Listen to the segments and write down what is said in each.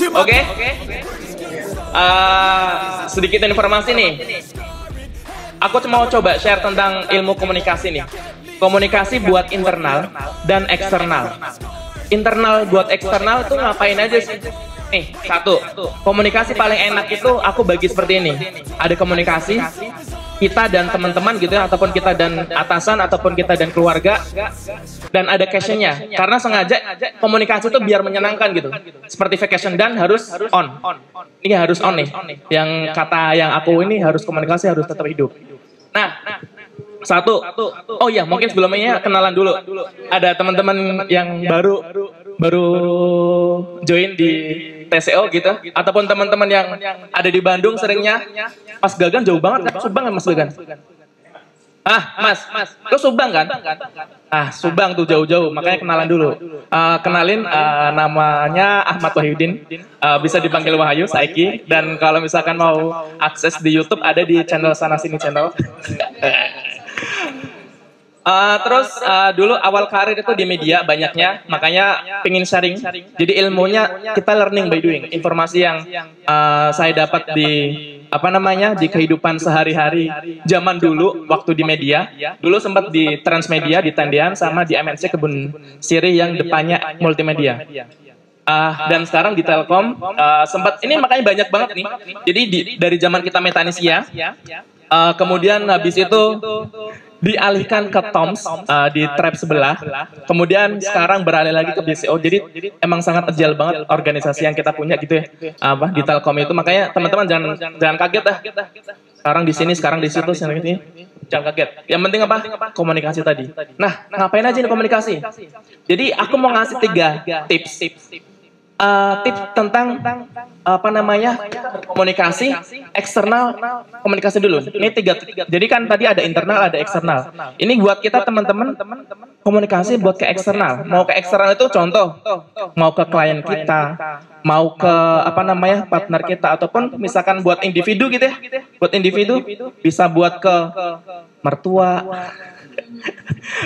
Oke. Sedikit informasi nih. Aku mau coba share tentang ilmu komunikasi nih. Komunikasi buat internal dan eksternal. Internal buat eksternal tuh ngapain aja sih? Nih, satu. Komunikasi paling enak itu aku bagi seperti ini. Ada komunikasi kita dan teman-teman gitu ya, ataupun kita dan atasan, ataupun kita dan keluarga, dan ada cashnya. Karena sengaja komunikasi itu biar menyenangkan gitu. Seperti vacation dan harus on. Ini harus on nih. Yang kata yang aku ini harus komunikasi harus tetap hidup. Nah, satu. Oh iya, mungkin sebelumnya kenalan dulu. Ada teman-teman yang baru join di TCO gitu, ataupun teman-teman yang ada di Bandung seringnya. Mas Gagan jauh banget, Subang ya Mas Gagan? Mas, lo Subang kan? Subang tuh jauh-jauh, makanya kenalan dulu. Kenalin, namanya Ahmad Wahyudin, bisa dipanggil Wahyu, Saiki, dan kalau misalkan mau akses di YouTube ada di channel Sana Sini Channel. Terus dulu awal karir itu di media banyaknya, makanya pengen sharing. Jadi ilmunya kita learning by doing. Informasi yang saya dapat di di kehidupan sehari-hari zaman dulu waktu di media. Dulu sempat di Transmedia di Tendian sama di MNC Kebun Sirih yang depannya multimedia. Dan sekarang di Telkom sempat ini makanya banyak banget nih. Jadi dari zaman kita Metanesia, kemudian habis itu dialihkan ke Toms di trap sebelah, kemudian sekarang beralih lagi ke BCO. Jadi emang sangat agile banget organisasi yang kita punya gitu ya, di Telkom itu. Makanya teman-teman jangan kaget dah. Sekarang di sini, sekarang di situ, jangan kaget. Yang penting apa? Komunikasi tadi. Nah, ngapain aja ini komunikasi? Jadi aku mau ngasih 3 tips. Tips tentang komunikasi eksternal, komunikasi dulu. Ini 3. Jadi kan tadi ada internal, ada eksternal. Ini buat kita teman-teman komunikasi buat ke eksternal. Mau ke eksternal itu contoh, mau ke klien kita, mau ke partner kita, ataupun misalkan buat individu gitu ya. Buat individu bisa buat ke mertua,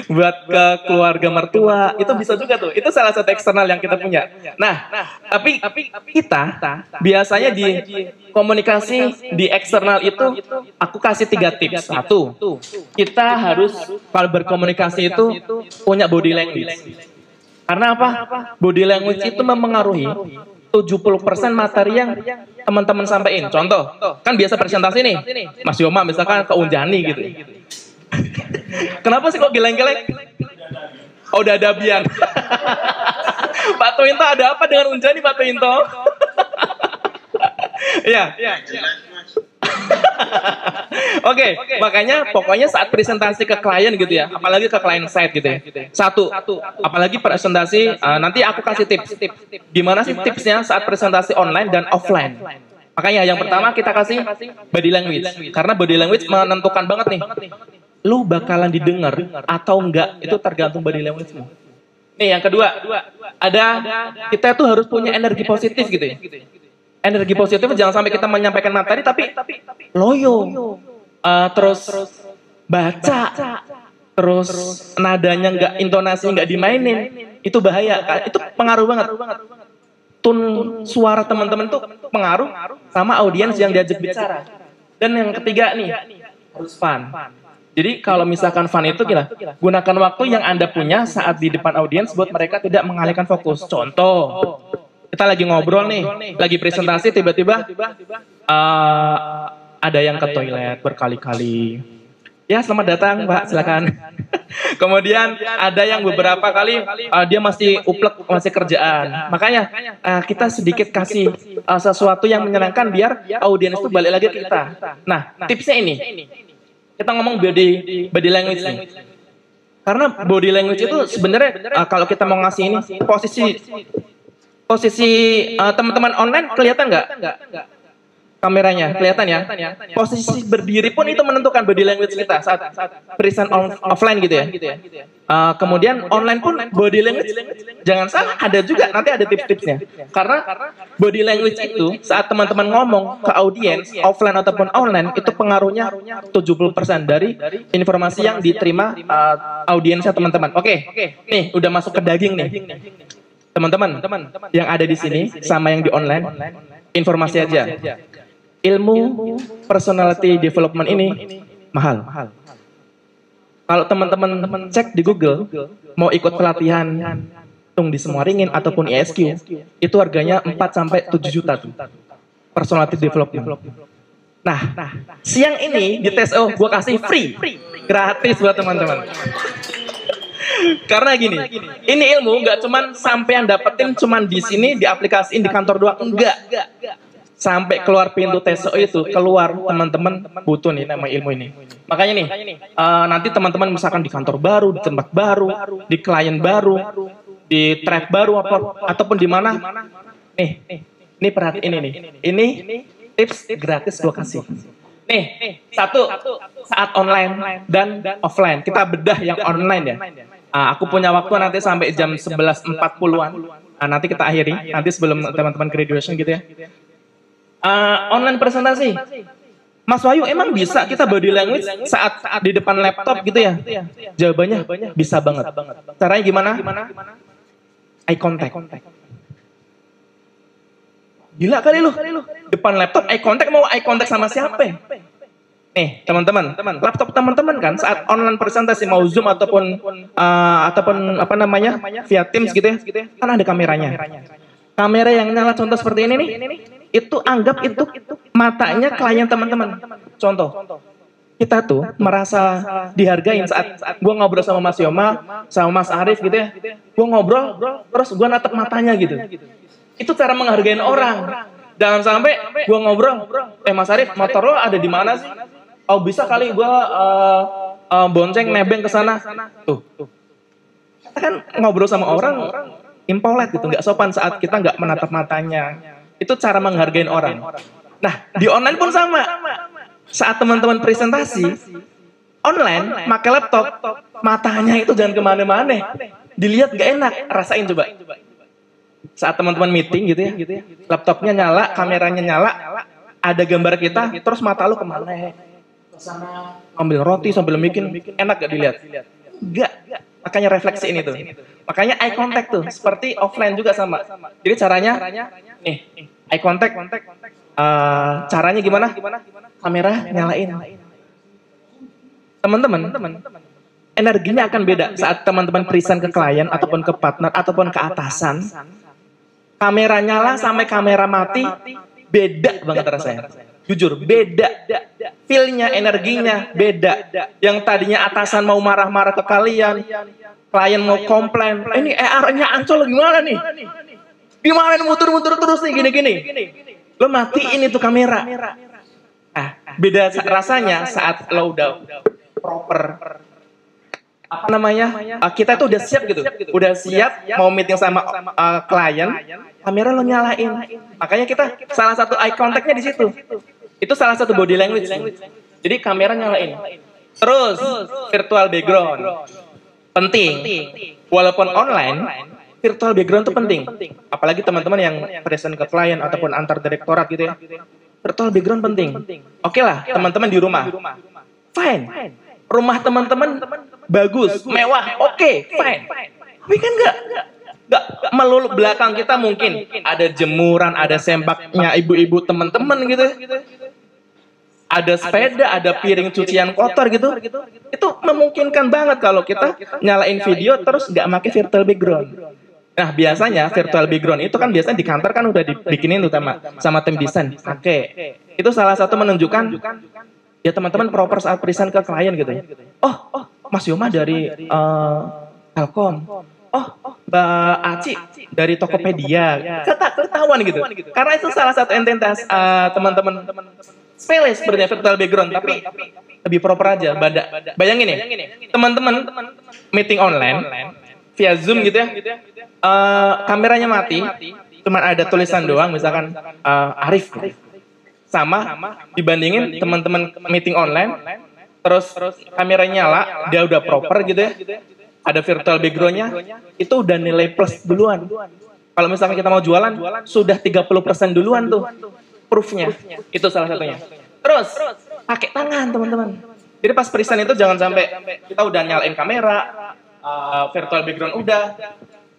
buat ke keluarga mertua, itu bisa juga tuh. Itu salah satu eksternal yang kita punya. Nah, tapi kita biasanya di komunikasi di eksternal itu aku kasih 3 tips. 1, kita harus kalau berkomunikasi itu punya body language. Karena apa? Body language itu mempengaruhi 70% materi yang teman-teman sampaikan. Contoh, kan biasa presentasi nih, Mas Yoma misalkan ke Unjani gitu. Kenapa sih kok geleng-geleng? Oh, udah ada Bian. Pak Twinto ada apa dengan Unjani, Pak Twinto? Iya. Oke, makanya pokoknya saat presentasi ke klien gitu ya, apalagi ke klien side gitu ya. 1, apalagi presentasi, nanti aku kasih tips. Gimana sih tipsnya saat presentasi online dan offline? Makanya yang pertama kita kasih body language. Karena body language menentukan banget nih. Lu bakalan didengar atau enggak, itu tergantung body language-mu. Nih yang kedua, kita tuh harus punya energi positif gitu ya. Energi positif jangan sampai kita menyampaikan materi tapi loyo, terus baca, terus nadanya enggak, intonasinya enggak dimainin, itu bahaya. Itu pengaruh banget. Tone suara teman-teman tuh pengaruh sama audiens yang diajak bicara. Dan yang ketiga nih, harus fun. Jadi kalau misalkan fun itu gunakan waktu yang Anda punya saat di depan audiens buat mereka tidak mengalihkan fokus. Contoh, kita lagi ngobrol nih, lagi presentasi, tiba-tiba ada yang ke toilet berkali-kali. Ya, selamat datang Mbak, silakan. Kemudian ada yang beberapa kali dia masih uplek, masih kerjaan. Makanya kita sedikit kasih sesuatu yang menyenangkan biar audiens itu balik lagi ke kita. Nah, tipsnya ini. Kita ngomong body language nih. Karena body language itu sebenarnya kalau kita mau ngasih ini posisi teman-teman online kelihatan nggak? Kameranya kelihatan ya. Posisi berdiri pun itu menentukan body language kita saat present offline gitu ya. Kemudian online pun body language jangan salah, ada juga nanti ada tips-tipsnya. Karena body language itu saat teman-teman ngomong ke audiens offline ataupun online itu pengaruhnya 70% dari informasi yang diterima audiensnya teman-teman. Oke. Nih udah masuk ke daging nih. Teman-teman yang ada di sini sama yang di online, informasi aja. Ilmu personality development ini mahal. Kalau teman-teman cek di Google, mau ikut pelatihan di semua ringin ataupun ISQ, itu harganya 4 sampai 7 juta tuh. Personality development. Nah, siang ini di TSO gue kasih free, gratis buat teman-teman. Karena gini, ini ilmu nggak cuman sampean dapetin cuman di sini di aplikasiin di kantor doang, enggak. Sampai keluar pintu TSO itu, keluar teman-teman butuh nih nama ilmu ini. Makanya nih, nanti teman-teman misalkan di kantor baru, di tempat baru, di klien baru, di track baru ataupun di mana, ini perhatiin ini nih. Ini tips gratis gue kasih. Nih, satu, saat online dan offline. Kita bedah yang online ya. Aku punya waktu nanti sampai jam 11.40-an. Nanti kita akhiri, nanti sebelum teman-teman graduation gitu ya. Online presentasi. Mas Wahyu, emang bisa kita body language saat di depan laptop gitu ya? Jawabannya bisa banget. Caranya gimana? Eye contact. Gila kali lu. Depan laptop eye contact, mau eye contact sama siapa? Nih, teman-teman, laptop teman-teman kan saat online presentasi mau Zoom ataupun apa namanya? Via Teams gitu ya. Kan ada kameranya. Kamera yang nyala contoh seperti ini nih. Itu anggap itu matanya klien teman-teman. Contoh. Kita tuh merasa dihargain saat gue ngobrol sama Mas Yoma, sama Mas Arif gitu ya. Gue ngobrol, terus gue natap matanya gitu. Itu cara menghargai orang. Jangan sampai gue ngobrol, Mas Arif, motor lo ada di mana sih? Oh bisa kali gue bonceng nebeng ke sana. Tuh. Kita kan ngobrol sama orang impolite gitu, nggak sopan saat kita nggak menatap matanya. Itu cara menghargai orang. Nah di online pun sama. Saat teman-teman presentasi online, pakai laptop, matanya itu jangan kemana-mana. Dilihat nggak enak, rasain coba. Saat teman-teman meeting gitu ya, laptopnya nyala, kameranya nyala, ada gambar kita, terus mata lu kemana? Kesana, ambil roti sambil bikin, enak gak dilihat? Enggak, makanya refleksi ini tuh. Makanya eye contact tuh, seperti offline juga sama. Jadi caranya, nih, eye contact, caranya gimana? Kamera nyalain. Teman-teman, energinya akan beda saat teman-teman present ke klien, ataupun ke partner, ataupun ke atasan. Kamera nyala sampai kamera mati, beda banget rasanya. Jujur, beda. Feel-nya, energinya, beda. Yang tadinya atasan mau marah-marah ke kalian, klien mau komplain, ini AR-nya ancol gimana nih? Gimana nih muter-muter terus nih, gini-gini. Lo matiin itu kamera. Beda rasanya saat lo udah proper. Apa namanya? Kita tuh udah siap gitu. Udah siap mau meeting sama klien, kamera lo nyalain. Makanya kita salah satu eye contact-nya di situ. Itu salah satu body language. Jadi kamera nyalain. Terus virtual background. Penting. Walaupun online, virtual background itu penting. Apalagi teman-teman yang present ke klien ataupun antar direktorat gitu ya. Virtual background penting. Oke lah, teman-teman di rumah. Fine. Rumah teman-teman bagus, mewah, oke, fine. Tapi kan nggak melulu belakang kita mungkin ada jemuran, ada sempaknya ibu-ibu teman-teman gitu. Ada sepeda, ada piring cucian kotor gitu. Itu memungkinkan banget kalau kita nyalain video terus nggak pakai virtual background. Nah biasanya virtual background itu kan biasanya di kantor kan udah dibikinin tuh sama tim desain. Oke. Itu salah satu menunjukkan ya teman-teman proper saat present ke klien gitu ya. Oh, Mas Yoma dari Telkom. Oh, Mbak Aci dari Tokopedia. Ketahuan gitu. Karena itu salah satu entitas teman-teman sepele sebenarnya virtual background, tapi lebih proper aja. Bayangin nih, teman-teman meeting online via Zoom gitu ya. Kameranya mati, cuma ada tulisan doang, misalkan Arif. Sama dibandingin teman-teman meeting online, terus kameranya nyala, dia udah proper gitu ya. Ada virtual background-nya, itu udah nilai plus duluan. Kalau misalkan kita mau jualan, sudah 30% duluan tuh proof-nya. Itu salah satunya. Terus, pakai tangan teman-teman. Jadi pas present itu jangan sampai kita udah nyalain kamera, virtual background udah,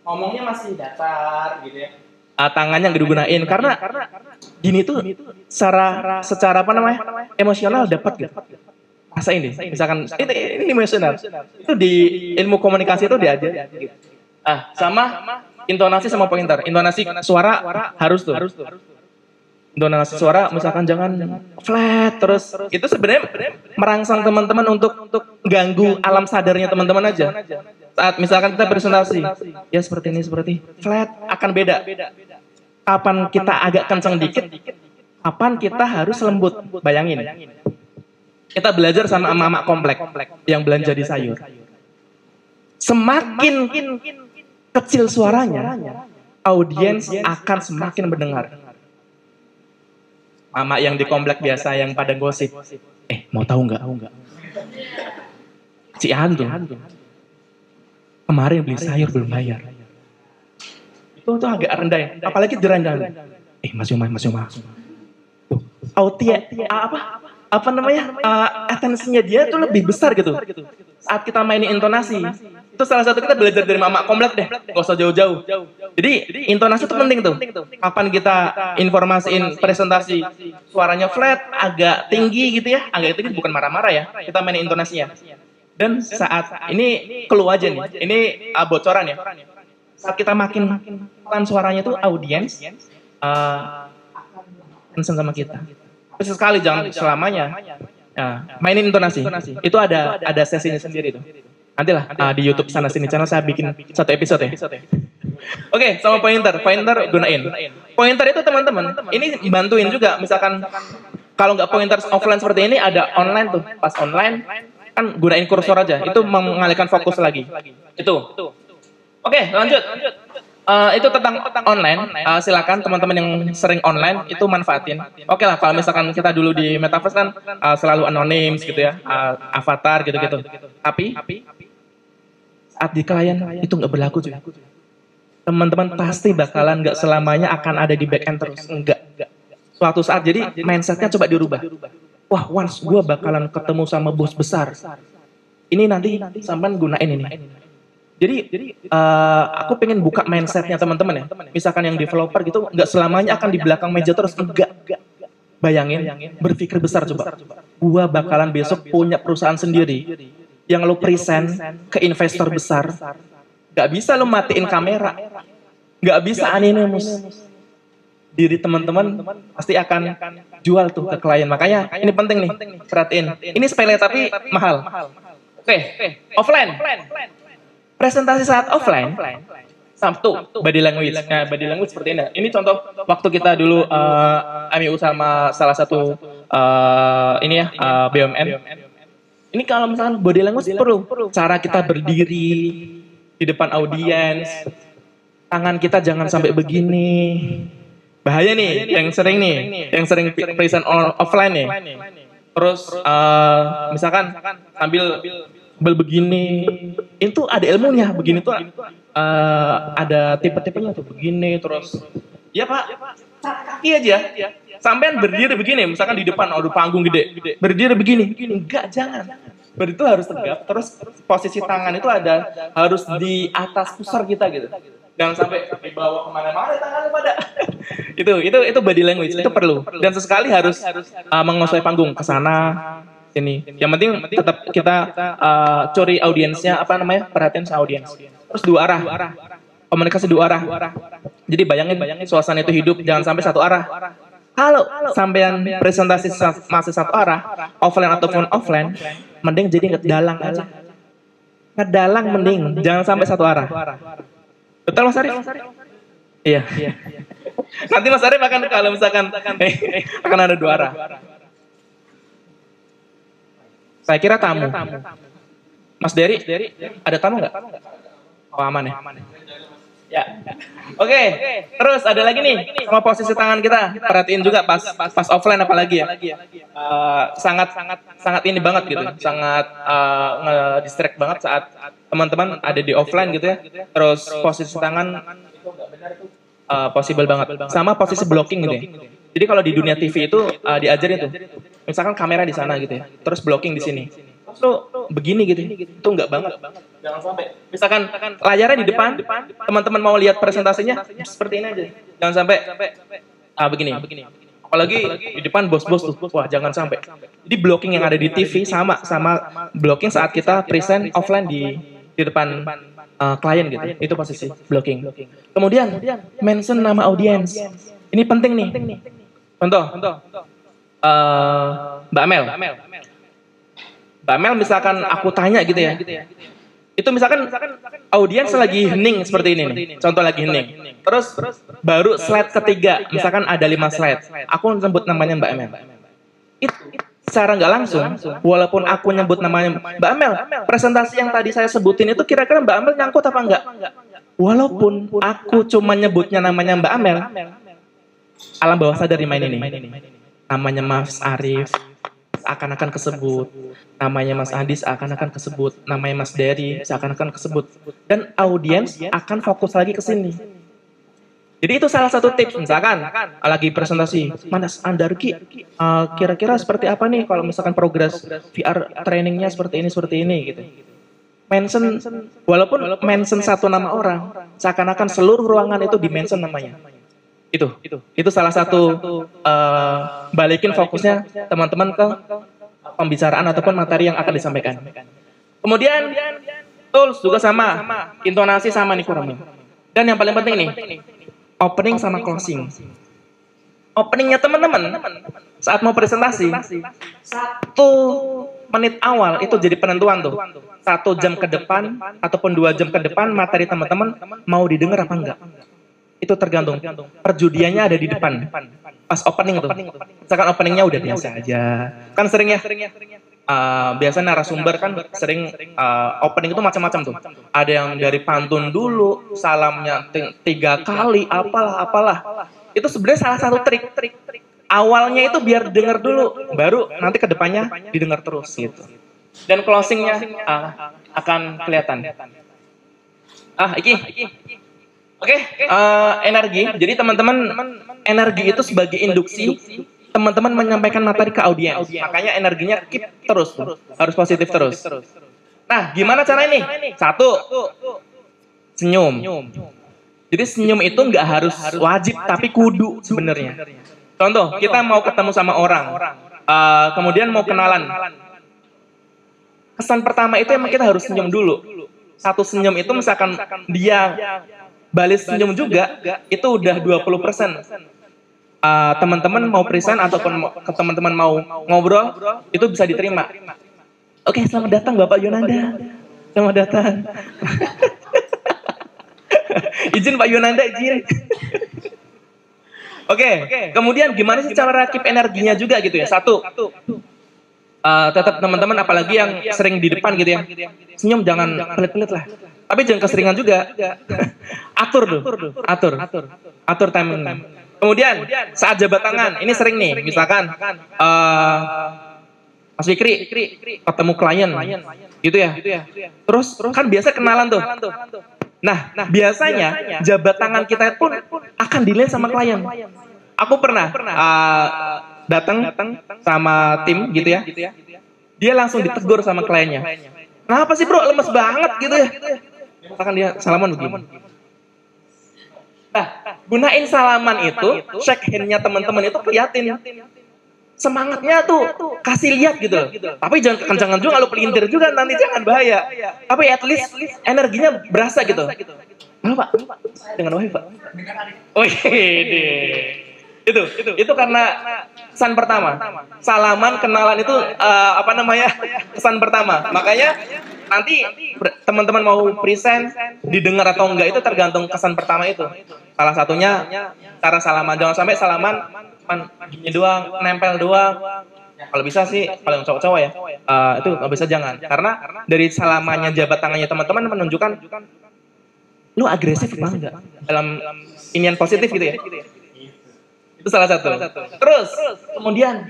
ngomongnya masih datar gitu ya. Tangannya nggak digunain karena gini tuh secara apa namanya emosional dapat gitu. Rasain deh, misalkan ini emosional. Itu di ilmu komunikasi itu diajar. Gitu. Sama intonasi sama pointer. Intonasi suara harus tuh. Intonasi suara misalkan jangan flat terus. Itu sebenarnya merangsang teman-teman untuk ganggu alam sadarnya teman-teman aja. Saat misalkan kita presentasi, ya seperti ini flat akan beda. Kapan kita agak kencang dikit, kapan kita harus lembut. Bayangin. Kita belajar sama emak-emak komplek yang belanja di sayur. Semakin kecil suaranya, audiens akan semakin mendengar. Mama yang di komplek biasa yang pada gosip. Mau tahu nggak? Si Anto kemarin beli sayur belum bayar. Itu tuh agak rendah ya. Apalagi direndah. Mas Yoma. Apa namanya? Atensinya dia tuh lebih besar gitu. Saat kita mainin intonasi. Itu salah satu kita belajar dari mama komplek deh. Gak usah jauh-jauh. Jadi intonasi itu penting tuh. Kapan kita informasiin presentasi suaranya flat, agak tinggi gitu ya. Agak tinggi bukan marah-marah ya. Kita mainin intonasinya. Dan saat ini clue aja nih. Ini bocoran ya. Saat kita makin pelan suaranya tuh audiens concern sama kita. Sesekali jangan selamanya. Mainin intonasi. Itu ada sesinya sendiri tuh. Nantilah di YouTube sana sini channel saya bikin satu episode ya. Oke, sama pointer gunain. Pointer itu teman-teman, ini bantuin juga. Misalkan kalau nggak pointer offline seperti ini, ada online tuh. Pas online kan gunain kursor aja. Itu mengalihkan fokus lagi. Itu. Oke, lanjut. Itu tentang online. Silakan teman-teman yang sering online itu manfaatin. Oke lah, kalau misalkan kita dulu di Metaverse kan selalu anonim gitu ya, avatar gitu-gitu. Tapi saat di klien itu nggak berlaku juga. Teman-teman pasti bakalan nggak selamanya akan ada di back end terus. Enggak. Suatu saat jadi mindsetnya coba dirubah. Wah, once gue bakalan ketemu sama bos besar. Ini nanti sampean gunain ini. Jadi aku pengen buka mindsetnya teman-teman ya. Misalkan yang developer gitu nggak selamanya akan di belakang meja terus. Enggak. Bayangin, berpikir besar coba. Gua bakalan besok punya perusahaan sendiri yang lo present ke investor besar. Gak bisa lo matiin kamera. Gak bisa anonymous. Diri teman-teman pasti akan jual tuh ke klien. Makanya ini penting nih, perhatiin. Ini sepele tapi mahal. Oke, offline. Presentasi saat offline. Satu, body language. Nah, body language seperti ini. Ini contoh waktu kita dulu AMIU sama salah satu BUMN. Ini kalau misalkan body language perlu. Cara kita berdiri di depan audiens. Tangan kita jangan sampai begini. Bahaya nih, yang sering present offline nih. Terus misalkan sambil begini, itu ada ilmunya. Begini tuh ada tipe-tipenya tuh begini. Terus ya Pak, kaki aja. Sampean berdiri begini, misalkan di depan ada panggung gede, berdiri begini, enggak, jangan. Berdiri itu harus tegap, terus posisi tangan itu harus di atas pusar kita gitu. Jangan sampai dibawa kemana-mana tangannya pada. itu body language, itu perlu. Dan sesekali harus menguasai panggung ke sana, sini. Yang penting tetap kita curi audiensnya, perhatian sama audiens. Terus dua arah. Komunikasi dua arah. Jadi bayangin suasana itu hidup, jangan sampai satu arah. Kalau sampean presentasi masih satu arah, offline ataupun offline, mending jadi ngedalang aja. Ngedalang mending, jangan sampai satu arah. Betul Mas Arif? Iya. Nanti Mas Arif akan kalau misalkan akan ada dua arah. Saya kira tamu. Mas Dery, ada tamu nggak? Oh, aman ya? Ya. Oke. Terus ada lagi nih sama posisi tangan kita. Perhatiin juga pas offline apalagi ya. Sangat ini banget gitu. Sangat nge-distract banget saat teman-teman ada di offline gitu ya. Terus posisi tangan itu nggak benar itu possible banget. Sama posisi blocking gitu ya. Jadi kalau di dunia TV itu diajarin tuh. Misalkan kamera di sana gitu ya. Terus blocking di sini. lo begini gitu. Itu enggak banget. Jangan sampai. Misalkan layarnya di depan, teman-teman mau lihat presentasinya seperti ini aja. Jangan sampai begini. Apalagi di depan bos-bos tuh. Wah, jangan sampai. Jadi blocking yang ada di TV sama blocking saat kita present offline di depan klien gitu. Itu posisi blocking. Kemudian mention nama audiens. Ini penting nih. Contoh. Mbak Mel. Mbak Mel misalkan aku tanya gitu ya. Itu misalkan audiens lagi hening seperti ini nih. Contoh lagi hening. Terus baru slide ketiga, misalkan ada 5 slide. Aku sebut namanya Mbak Mel. Itu secara nggak langsung, walaupun aku nyebut namanya Mbak Mel, presentasi yang tadi saya sebutin itu kira-kira Mbak Mel nyangkut apa enggak? Walaupun aku cuma nyebutnya namanya Mbak Mel, alam bawah sadar dimainin nih. Namanya Mas Arif akan kesebut, namanya Mas Adis akan kesebut, namanya Mas Dery akan kesebut, dan audiens akan fokus lagi ke sini. Jadi itu salah satu tips, misalkan lagi presentasi, Mas Andarki, kira-kira seperti apa nih kalau misalkan progres VR trainingnya seperti ini gitu. Mention, walaupun mention satu nama orang, seakan-akan seluruh ruangan itu di-mention namanya. Itu salah satu balikin fokusnya teman-teman ke pembicaraan ataupun materi yang akan disampaikan. Kemudian tools juga sama, intonasi sama nih kurangnya. Dan yang paling penting nih, opening sama closing. Openingnya teman-teman saat mau presentasi 1 menit awal itu jadi penentuan tuh. 1 jam ke depan ataupun 2 jam ke depan materi teman-teman mau didengar apa enggak. Itu tergantung. Perjudiannya ada di depan. Pas opening tuh. Misalkan openingnya udah biasa aja. Kan sering ya. Biasa narasumber kan sering opening itu macam-macam tuh. Ada yang dari pantun dulu, salamnya 3 kali, apalah. Itu sebenarnya salah satu trik. Awalnya itu biar denger dulu, baru nanti ke depannya didengar terus gitu. Dan closingnya akan kelihatan. Oke, energi. Jadi teman-teman, energi itu sebagai induksi, teman-teman menyampaikan materi ke audiens. Makanya energinya keep terus, harus positif terus. Nah, gimana cara ini? 1, senyum. Jadi senyum itu nggak harus wajib, tapi kudu sebenarnya. Contoh, kita mau ketemu sama orang, kemudian mau kenalan. Kesan pertama itu emang kita harus senyum dulu. 1 senyum itu misalkan dia balis senyum juga, itu udah 20%. Teman-teman mau present ataupun teman-teman mau ngobrol, itu bisa diterima. Oke, selamat datang Bapak Yonanda. Selamat datang. Izin Pak Yonanda, izin. Oke, kemudian gimana sih cara keep energinya juga gitu ya? 1, tetap teman-teman apalagi yang sering di depan gitu ya, senyum jangan pelit-pelit lah. Tapi jangan keseringan juga. Atur timing. Kemudian saat jabat tangan, ini sering nih, misalkan Mas Fikri ketemu klien, gitu ya. Terus kan biasa kenalan tuh. Nah, biasanya jabat tangan kita pun akan dilihat sama klien. Aku pernah datang sama tim gitu ya. Dia langsung ditegur sama kliennya. Kenapa sih bro, lemes banget gitu ya? Misalkan dia salaman begini. Nah, gunain salaman itu, shake hand-nya teman-teman itu kelihatan. Semangatnya tuh kasih lihat gitu. Tapi jangan kekencangan juga, lu pelintir juga nanti jangan bahaya. Tapi at least energinya berasa gitu. Halo Pak, dengan Wahid Pak. Oh itu karena kesan pertama. Salaman kenalan itu kesan pertama. Makanya nanti teman-teman mau present didengar atau enggak itu tergantung kesan pertama itu. Salah satunya cara salaman, jangan sampai salaman gini doang, nempel doang. Kalau bisa sih, kalau yang cowok-cowok ya, itu nggak bisa jangan. Karena dari salamannya jabat tangannya teman-teman menunjukkan lu agresif apa enggak dalam inian positif gitu ya. Itu salah satu. Terus kemudian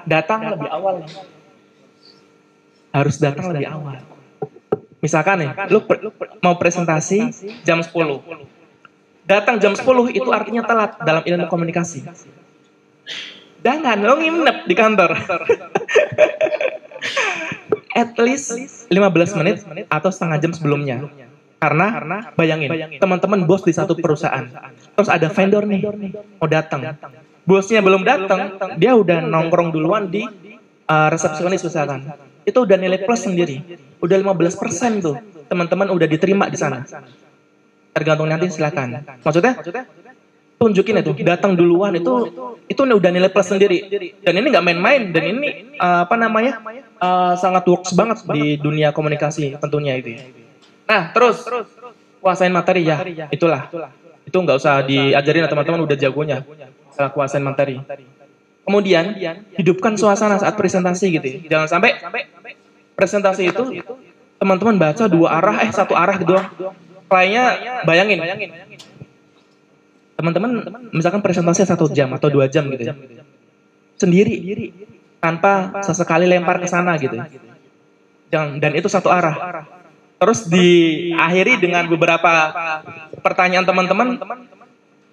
datang lebih awal. Harus datang lebih awal. Misalkan nih, lu mau presentasi jam 10. Datang jam 10 itu artinya telat dalam ilmu komunikasi. Jangan lo nginep di kantor. At least 15 menit atau setengah jam sebelumnya. Karena bayangin, teman-teman bos di satu perusahaan, terus ada vendor nih mau datang. Bosnya belum datang, dia udah nongkrong duluan di resepsionis misalkan. Itu udah nilai plus sendiri. Udah 15% tuh. Teman-teman udah diterima di sana. Tergantung nanti silakan. Maksudnya tunjukin itu, datang duluan itu udah nilai plus sendiri. Dan ini nggak main-main, dan ini sangat works banget di dunia komunikasi tentunya itu. Nah, terus kuasain materi ya, itulah. Itu nggak usah diajarin, teman-teman udah jagonya. Salah kuasain materi. Kemudian hidupkan suasana saat presentasi gitu. Jangan sampai presentasi itu teman-teman baca satu arah gitu. Lainnya bayangin. Teman-teman misalkan presentasi 1 jam atau 2 jam gitu. Sendiri tanpa sesekali lempar ke sana gitu. Dan itu satu arah. Terus diakhiri dengan beberapa pertanyaan teman-teman,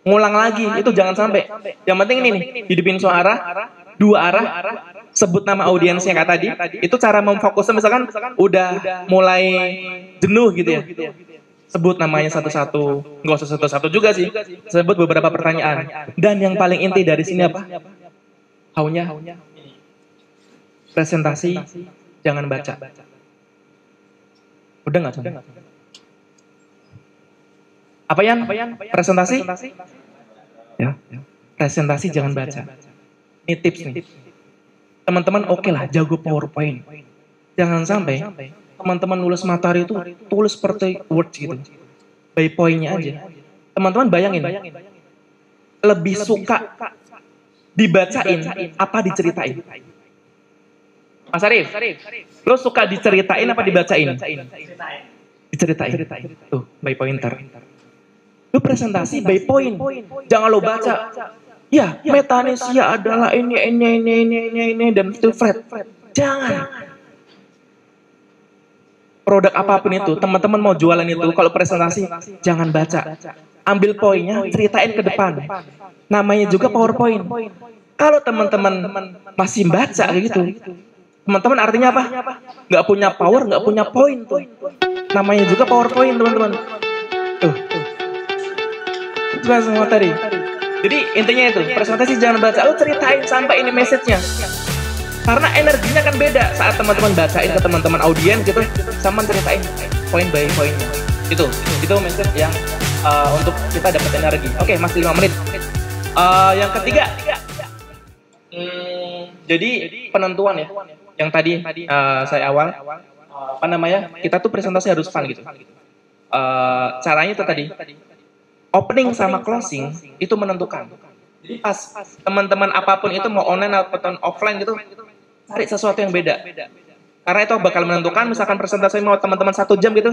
ngulang lagi, itu jangan sampai. Yang penting ini nih, hidupin suara, 2 arah, sebut nama audiensnya kayak tadi, itu cara memfokusnya misalkan udah mulai jenuh gitu ya. Sebut namanya satu-satu, nggak usah satu-satu juga sih, sebut beberapa pertanyaan. Dan yang paling inti dari sini apa? Haunya, presentasi, jangan baca. Udah nggak coba? Apa yang presentasi? Ya, presentasi jangan baca. Ini tips nih. Teman-teman oke lah jago PowerPoint. Jangan sampai teman-teman nulis materi itu tulis seperti Word gitu. By point-nya aja. Teman-teman bayangin. Lebih suka dibacain apa diceritain? Mas Arif, lo suka diceritain apa dibacain? Diceritain. Tuh, by pointer. Lu presentasi by point. Jangan lo baca. Ya, metanesia adalah ini dan itu Fred. Jangan. Produk apapun itu, teman-teman mau jualan itu, kalau presentasi jangan baca. Ambil poinnya, ceritain ke depan. Namanya juga PowerPoint. Kalau teman-teman masih baca kayak gitu, teman-teman artinya apa? Nggak punya power, nggak punya poin tuh. Namanya juga PowerPoint, teman-teman. Tuh. Itu semua tadi. Jadi intinya itu, presentasi jangan baca. Lu ceritain sampai ini message-nya. Karena energinya kan beda saat teman-teman bacain ke teman-teman audiens gitu, sama ceritain poin by poinnya. Itu message yang untuk kita dapat energi. Oke, masih 5 menit. Yang ketiga, jadi penentuan ya. Yang tadi saya awal, kita tuh presentasi harus fun gitu. Caranya itu tadi, opening sama closing itu menentukan. Jadi pas teman-teman apapun itu mau online atau offline gitu, cari sesuatu yang beda. Karena itu bakal menentukan, misalkan presentasi mau teman-teman 1 jam gitu,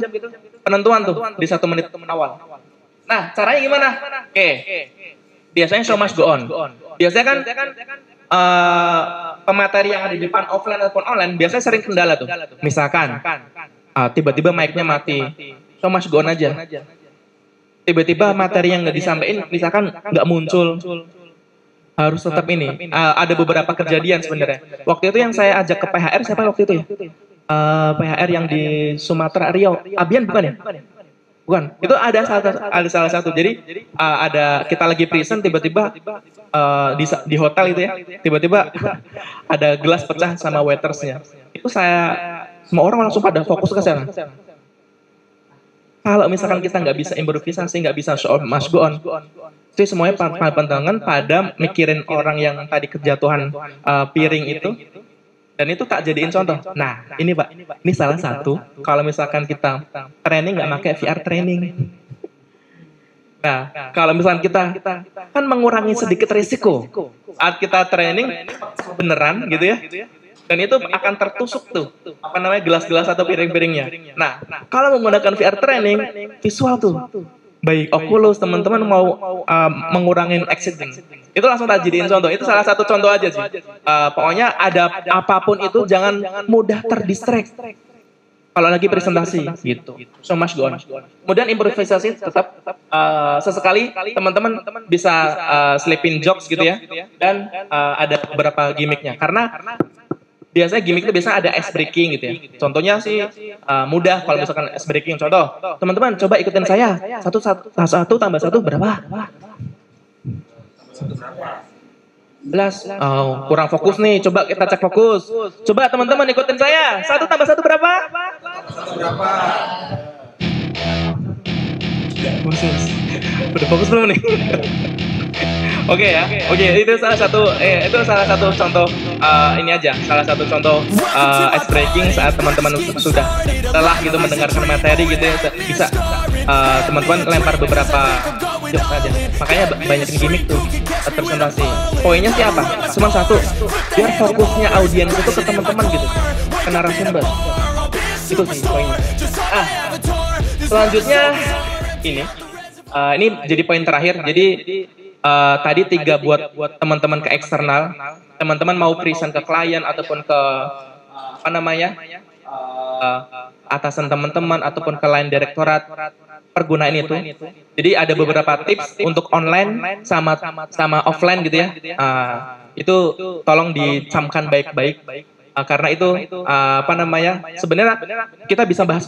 penentuan tuh di 1 menit awal. Nah, caranya gimana? Oke. Biasanya show must go on. Biasanya kan pemateri yang ada di depan offline ataupun online biasanya sering kendala tuh. Misalkan tiba-tiba mic-nya mati, show must go on aja. Tiba-tiba materi yang nggak disampaikan misalkan nggak muncul, harus tetap ini. Ada beberapa kejadian sebenarnya. Waktu itu yang saya ajak ke PHR siapa waktu itu ya? PHR yang di Sumatera, Riau, Abian bukan ya? Bukan. Itu ada salah satu. Jadi kita lagi present tiba-tiba di hotel itu ya. Tiba-tiba ada gelas pecah sama waitersnya. Itu semua orang langsung pada fokus ke sana. Kalau misalkan kita nggak bisa improvisasi, nggak bisa show must go on, itu semuanya pandangan pada mikirin orang yang tadi kejatuhan piring itu, dan itu tak jadiin contoh. Nah, ini Pak, ini salah satu. Kalau misalkan kita training nggak pakai VR training. Nah, kalau misalkan kita kan mengurangi sedikit risiko saat kita training beneran gitu ya. Dan itu akan tertusuk tuh, gelas-gelas atau piring-piringnya. Nah, kalau menggunakan VR training, visual tuh. Baik Oculus, teman-teman mau mengurangin accident. Itu langsung tak jadiin contoh. Itu salah satu contoh aja sih. Pokoknya ada apapun itu, jangan mudah terdistract. Kalau lagi presentasi, gitu. So much go on. Kemudian improvisasi tetap sesekali teman-teman bisa selipin jokes gitu ya. Dan ada beberapa gimmicknya. Karena biasanya gimmick itu biasanya ada ice breaking gitu ya. Contohnya sih mudah kalau misalkan ice breaking. Contoh, teman-teman coba ikutin saya. Satu tambah satu berapa? 11. Oh, kurang fokus nih. Coba kita cek fokus. Coba teman-teman ikutin saya. 1 tambah 1 berapa? Udah fokus belum nih? Oke ya. Oke, itu salah satu contoh ini aja. Salah satu contoh ice breaking saat teman-teman sudah lelah gitu mendengarkan materi gitu ya. Bisa teman-teman lempar beberapa jokes aja. Makanya banyakin gimmick tuh presentasi. Poinnya sih apa? Cuma satu, biar fokusnya audiens itu ke teman-teman gitu, ke narasumber. Itu sih poinnya. Selanjutnya ini jadi poin terakhir. Jadi tadi 3 buat teman-teman ke eksternal. Teman-teman mau present ke klien ataupun ke atasan teman-teman ataupun ke line direktorat, pergunain itu. Jadi ada beberapa tips untuk online sama offline gitu ya. Itu tolong dicamkan baik-baik. Karena itu sebenarnya kita bisa bahas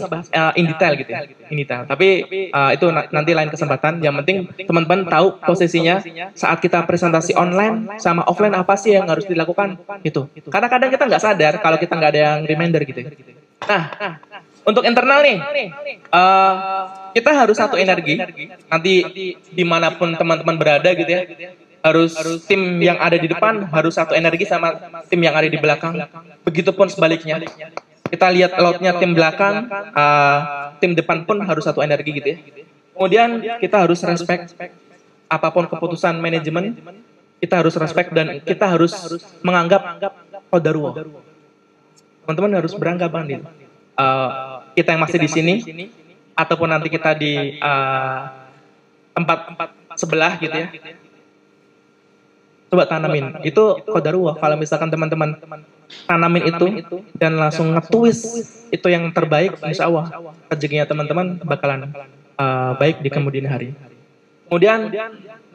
in detail gitu ya, in detail. Tapi itu nanti lain kesempatan. Yang penting teman-teman tahu posisinya saat kita presentasi online sama offline apa sih yang harus dilakukan itu. Karena kadang kita nggak sadar kalau kita nggak ada yang reminder gitu. Nah, untuk internal nih, kita harus satu energi. Nanti dimanapun teman-teman berada gitu ya. Harus tim yang ada di depan harus satu energi sama tim yang ada di belakang. Begitupun sebaliknya. Kita lihat loadnya tim belakang, tim depan pun harus satu energi gitu ya. Kemudian kita harus respect apapun keputusan manajemen, kita harus respect dan kita harus menganggap qadarullah. Teman-teman harus beranggapan gitu. Kita yang masih di sini ataupun nanti kita di tempat sebelah gitu ya. Coba tanamin, itu qadarullah. Kalau misalkan teman-teman tanamin itu dan langsung nge-twist itu yang terbaik, insya Allah rezekinya teman-teman bakalan baik di kemudian hari. Kemudian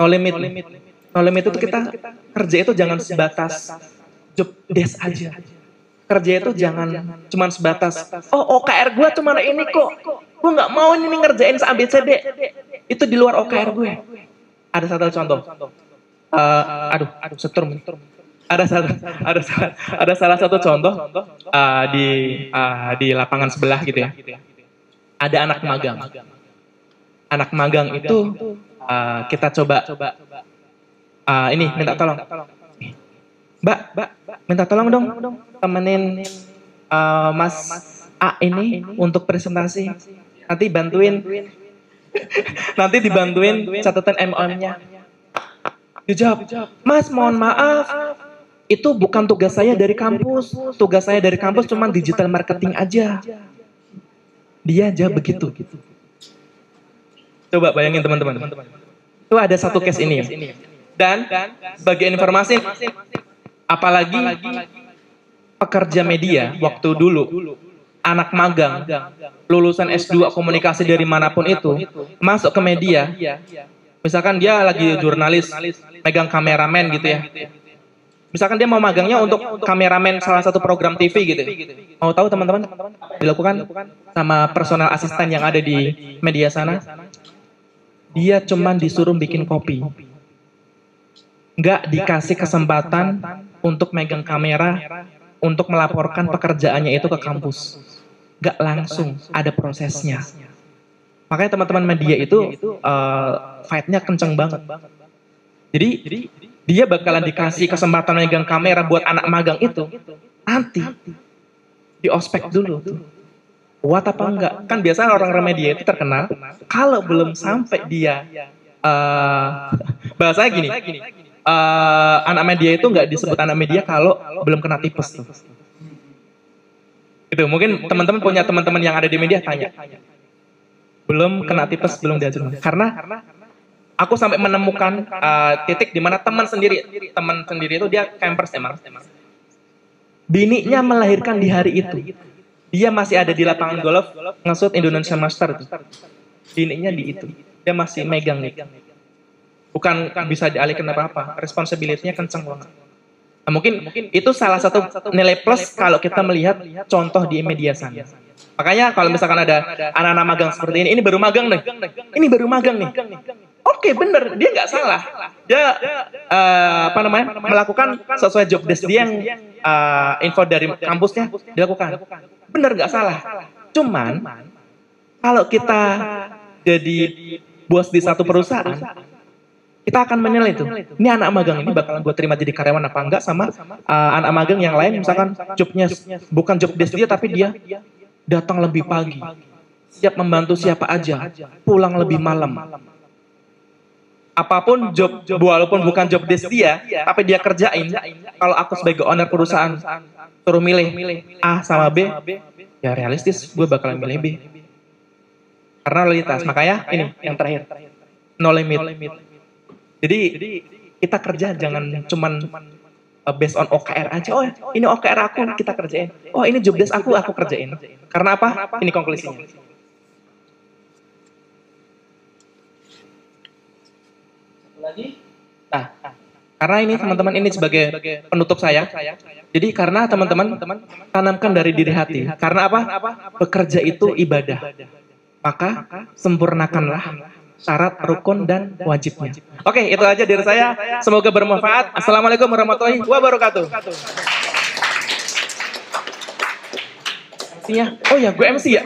no limit. No limit itu kita kerja itu jangan sebatas job desk aja. Kerja itu jangan cuma sebatas OKR gue cuma ini kok, gue nggak mau ini ngerjain ABCD, itu di luar OKR gue. Ada satu contoh. Setrum. Ada salah satu contoh di lapangan sebelah gitu ya. Ada anak magang. Anak magang itu kita coba ini minta tolong. Mbak, minta tolong dong temenin Mas A ini untuk presentasi. Nanti dibantuin catatan MOM-nya. Dijawab, Mas mohon maaf, itu bukan tugas saya dari kampus. Tugas saya dari kampus cuma digital marketing aja. Dia aja begitu. Coba bayangin teman-teman. Itu ada satu case ini. Dan sebagai informasi, apalagi pekerja media waktu dulu, anak magang, lulusan S2 komunikasi dari manapun itu, masuk ke media. Misalkan dia lagi jurnalis, megang kameramen gitu ya. Misalkan dia mau magangnya untuk kameramen salah satu program TV gitu. Mau tahu teman-teman? Dilakukan sama personal asisten yang ada di media sana. Dia cuman disuruh bikin kopi. Nggak dikasih kesempatan untuk megang kamera, untuk melaporkan pekerjaannya itu ke kampus. Nggak langsung, ada prosesnya. Makanya teman-teman media itu fight-nya kenceng banget. Jadi dia bakalan dikasih kesempatan megang kamera buat anak magang itu. Nanti di ospek dulu tuh. Kuat apa enggak? Kan biasanya orang-orang media itu terkenal kalau belum sampai dia bahasanya gini. Anak media itu enggak disebut anak media kalau belum kena tipes tuh. Itu mungkin teman-teman punya teman-teman yang ada di media tanya. Belum kena tipes, belum diajar. Karena aku sampai menemukan titik di mana teman sendiri itu dia campers emang. Bininya melahirkan di hari itu. Dia masih ada di lapangan golf ngesut Indonesia Master itu. Bininya di itu. Dia masih megang nih. Bukan bisa dialihkan apa-apa. Responsibility-nya kenceng banget. Nah, mungkin itu salah satu nilai plus kalau kita melihat contoh di media sana. Makanya kalau misalkan ada anak-anak magang seperti ini baru magang nih. Ini baru magang nih. Oke, bener, dia nggak salah. Dia melakukan sesuai job desk dia yang info dari kampusnya dilakukan. Bener, nggak salah. Cuman kalau kita jadi bos di satu perusahaan, kita akan menilai itu. Ini anak magang ini bakalan gue terima jadi karyawan apa enggak sama anak magang yang lain, misalkan jobnya bukan job desk dia tapi dia datang lebih pagi, siap membantu siapa aja, pulang lebih malam. Apapun job, walaupun bukan job desk dia, tapi dia kerjain. Kalau aku sebagai owner perusahaan suruh milih A sama B, ya realistis gue bakalan milih B. Karena loyalitas. Makanya ini yang terakhir, no limit. Jadi kita kerja jangan cuman based on OKR aja. Oh ini OKR aku kita kerjain. Oh ini job desk aku kerjain. Karena apa? Ini konklusinya. Lagi? Nah, karena ini teman-teman ini sebagai penutup saya. Jadi karena teman-teman tanamkan dari diri hati. Karena apa? Bekerja itu ibadah. Maka sempurnakanlah syarat, rukun, dan wajibnya. Oke, itu aja dari saya. Semoga bermanfaat. Assalamualaikum warahmatullahi wabarakatuh. MC-nya? Oh ya, gue MC ya?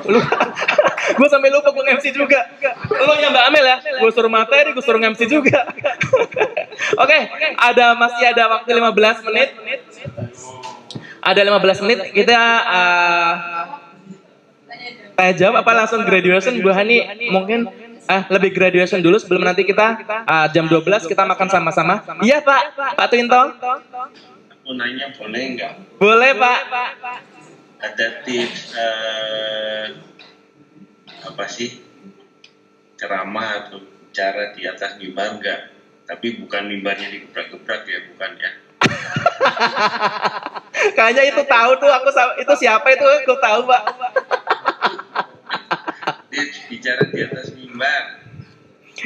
Gue sampai lupa gue MC juga. Lo yang Mbak Amel ya? Gue suruh materi, gue suruh MC juga. Oke, masih ada waktu 15 menit. Ada 15 menit, kita tanya jawab apa langsung graduation? Bu Hani mungkin lebih graduation dulu sebelum nanti kita jam 12 kita makan sama-sama. Iya Pak Twinto. Aku nanya boleh nggak? Boleh Pak. Ada tips apa sih ceramah atau cara di atas mimbar nggak? Tapi bukan mimbarnya digebrak-gebrak ya, bukan ya? Kayaknya itu tahu tuh aku itu siapa itu aku tahu Pak. Tips bicara di atas mimbar.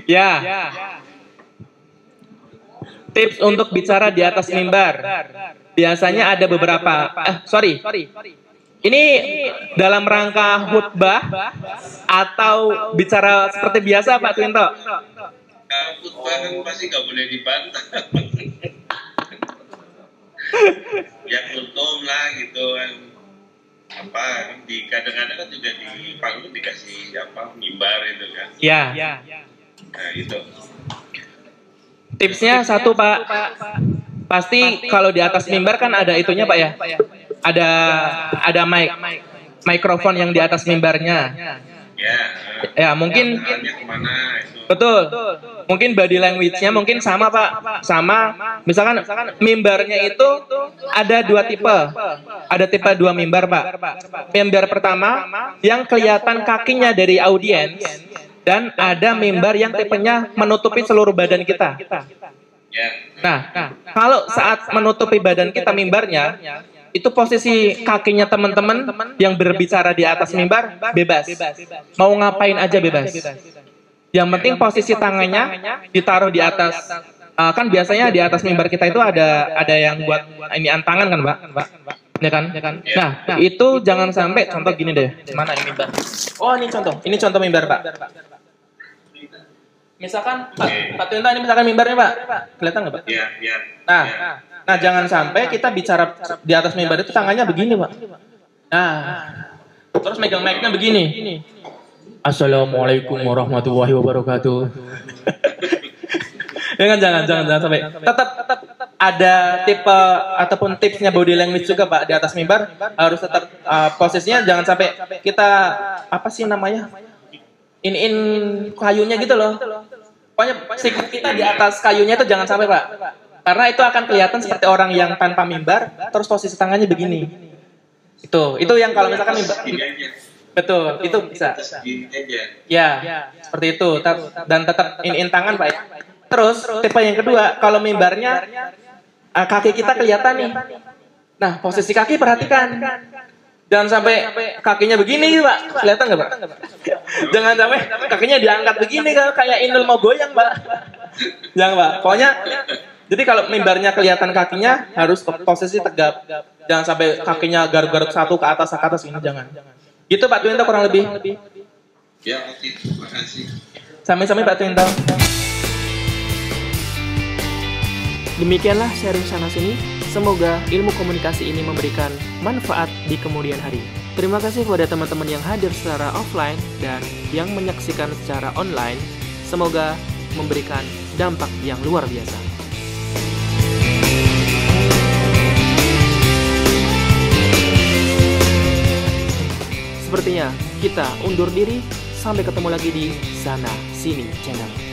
Ya. Tips untuk bicara di atas mimbar. Biasanya ada beberapa. Sorry. Ini dalam rangka khutbah atau bicara seperti biasa Pak Twinto? Kalau khutbah kan pasti nggak boleh dibantah. Ya kultum lah gitu kan. Apa di kadang-kadang kan juga di panggung dikasih mimbar itu kan. Iya. Nah itu. Tipsnya satu Pak. Pasti kalau di atas mimbar kan ada itunya Pak ya. Ada mikrofon yang di atas mimbarnya. Ya mungkin. Betul. Mungkin body language-nya mungkin sama Pak. Sama. Misalkan mimbarnya itu ada dua tipe. Ada tipe dua mimbar Pak. Mimbar pertama yang kelihatan kakinya dari audiens. Dan ada mimbar yang tipenya menutupi seluruh badan kita. Nah, kalau saat menutupi badan kita mimbarnya, itu posisi kakinya teman-teman yang berbicara di atas mimbar bebas. Mau ngapain aja bebas. Yang penting posisi tangannya ditaruh di atas. Kan biasanya di atas mimbar kita itu ada yang buat ini tangan kan, Mbak? Ya kan? Nah, itu jangan sampai contoh gini deh. Mana ini mimbar? Oh, ini contoh. Ini contoh mimbar, Pak. Misalkan Pak Twinto ini misalkan mimbarnya Pak. Kelihatan nggak Pak? Iya. Nah, jangan sampai kita bicara di atas mimbar itu tangannya begini Pak. Nah, terus megang mic-nya begini. Assalamualaikum warahmatullahi wabarakatuh. Jangan sampai. Tetap ada tipe ataupun tipsnya body language juga Pak di atas mimbar. Harus tetap posisinya jangan sampai kita apa sih namanya? In kayunya gitu loh. Pokoknya sikap kita di atas kayunya itu jangan sampai Pak. Karena itu akan kelihatan seperti orang yang tanpa mimbar, terus posisi tangannya begini. Itu yang kalau misalkan mimbar. Betul, itu bisa. Ya, seperti itu. Dan tetap in tangan Pak ya. Terus tipe yang kedua, kalau mimbarnya kaki kita kelihatan nih. Nah, posisi kaki perhatikan. Jangan sampai kakinya begini Pak. Kelihatan nggak Pak? Jangan sampai kakinya diangkat begini kayak Inul mau goyang Pak. Jangan Pak. Pokoknya Jadi kalau mimbarnya kelihatan kakinya harus posisi tegap. Jangan sampai kakinya garuk-garuk satu ke atas ini, jangan. Gitu Pak Twinto kurang lebih. Ya, oke. Terima kasih. Sami-sami Pak Twinto. Demikianlah sharing sana sini. Semoga ilmu komunikasi ini memberikan manfaat di kemudian hari. Terima kasih kepada teman-teman yang hadir secara offline dan yang menyaksikan secara online. Semoga memberikan dampak yang luar biasa. Sepertinya kita undur diri. Sampai ketemu lagi di Sana Sini Channel.